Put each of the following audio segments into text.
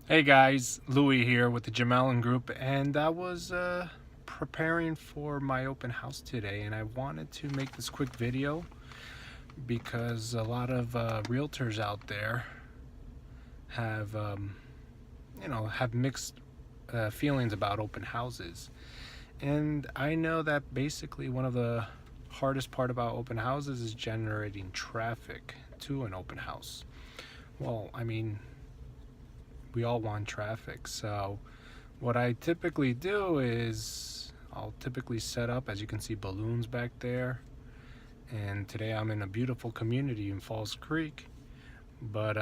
Hey guys, Louie here with the Jamelin Group, and I was preparing for my open house today, and I wanted to make this quick video because a lot of realtors out there have, have mixed feelings about open houses, and I know that basically one of the hardest part about open houses is generating traffic to an open house. Well, I mean, we all want traffic, so what I typically do is I'll typically set up, as you can see, balloons back there. And today I'm in a beautiful community in Falls Creek, but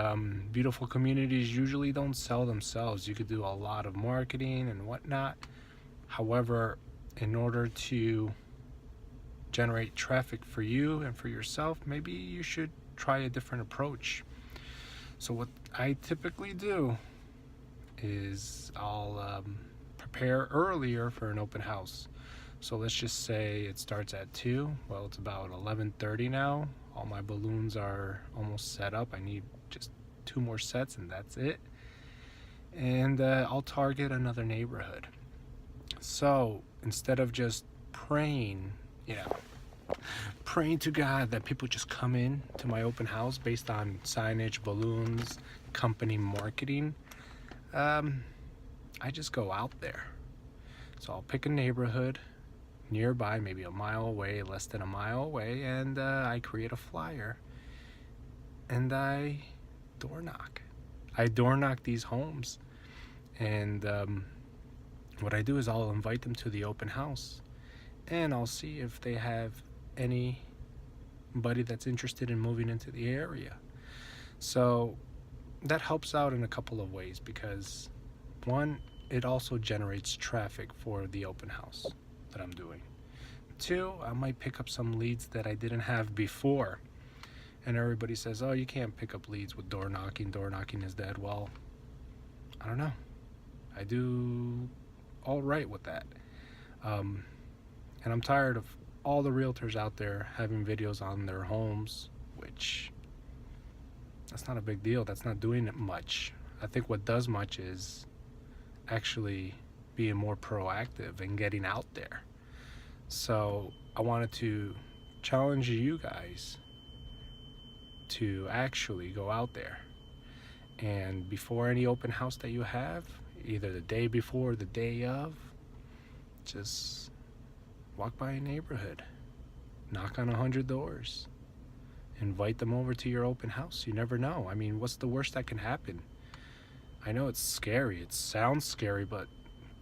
beautiful communities usually don't sell themselves. You could do a lot of marketing and whatnot. However, in order to generate traffic for you and for yourself, maybe you should try a different approach. So what I typically do is I'll prepare earlier for an open house. So let's just say it starts at 2. Well, it's about 11:30 now. All my balloons are almost set up. I need just 2 more sets and that's it. And I'll target another neighborhood. So instead of just praying, praying to God that people just come in to my open house based on signage, balloons, company marketing, I just go out there. So I'll pick a neighborhood nearby, maybe a mile away, less than a mile away, and I create a flyer and I door knock. I door knock these homes, and what I do is I'll invite them to the open house, and I'll see if they have anybody that's interested in moving into the area. So that helps out in a couple of ways, because one, it also generates traffic for the open house that I'm doing. 2, I might pick up some leads that I didn't have before. And everybody says, oh, you can't pick up leads with door knocking is dead. Well, I don't know, I do all right with that. And I'm tired of all the realtors out there having videos on their homes, which that's not a big deal. That's not doing it much. I think what does much is actually being more proactive and getting out there. So I wanted to challenge you guys to actually go out there, and before any open house that you have, either the day before or the day of, just walk by a neighborhood, knock on 100 doors, invite them over to your open house. You never know. I mean, what's the worst that can happen? I know it's scary, it sounds scary, but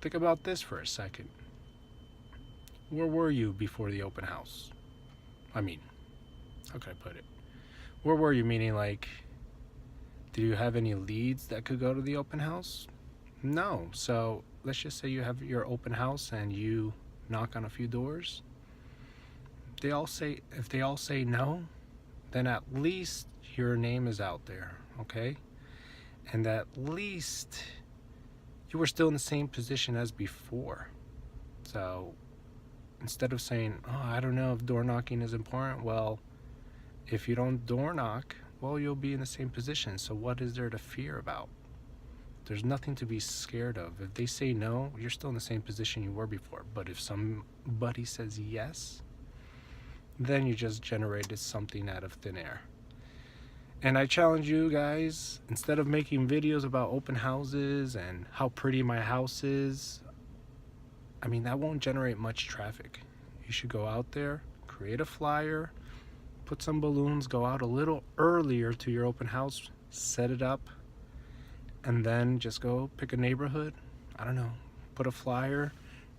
think about this for a second. Where were you before the open house? I mean, how can I put it? Where were you, meaning, like, did you have any leads that could go to the open house? No. So let's just say you have your open house and you knock on a few doors. If they all say no, then at least your name is out there, okay? And at least you were still in the same position as before. So instead of saying, oh, I don't know if door knocking is important, well, if you don't door knock, well, you'll be in the same position. So what is there to fear about? There's nothing to be scared of. If they say no, you're still in the same position you were before. But if somebody says yes, then you just generated something out of thin air. And I challenge you guys, instead of making videos about open houses and how pretty my house is, I mean, that won't generate much traffic. You should go out there, create a flyer, put some balloons, go out a little earlier to your open house, set it up, and then just go pick a neighborhood. I don't know, put a flyer,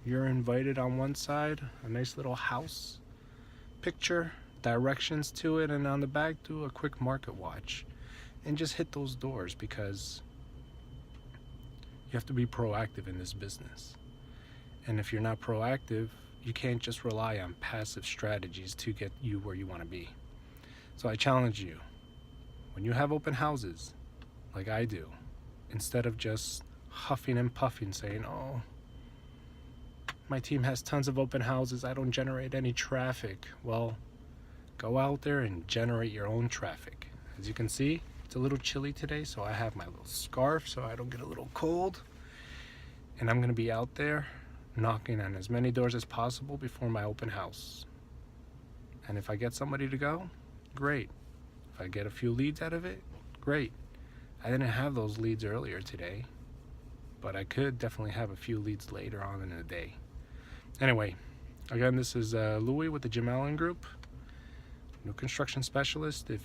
you're invited on one side, a nice little house picture, directions to it, and on the back do a quick market watch and just hit those doors, because you have to be proactive in this business. And if you're not proactive, you can't just rely on passive strategies to get you where you want to be. So I challenge you, when you have open houses like I do, instead of just huffing and puffing saying, oh, my team has tons of open houses, I don't generate any traffic. Well, go out there and generate your own traffic. As you can see, it's a little chilly today, so I have my little scarf so I don't get a little cold. And I'm going to be out there knocking on as many doors as possible before my open house. And if I get somebody to go, great. If I get a few leads out of it, great. I didn't have those leads earlier today, but I could definitely have a few leads later on in the day. Anyway, again, this is Louis with the Jim Allen Group, new construction specialist. If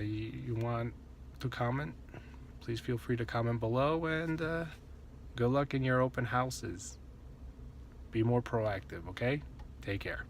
you want to comment, please feel free to comment below, and good luck in your open houses. Be more proactive, okay? Take care.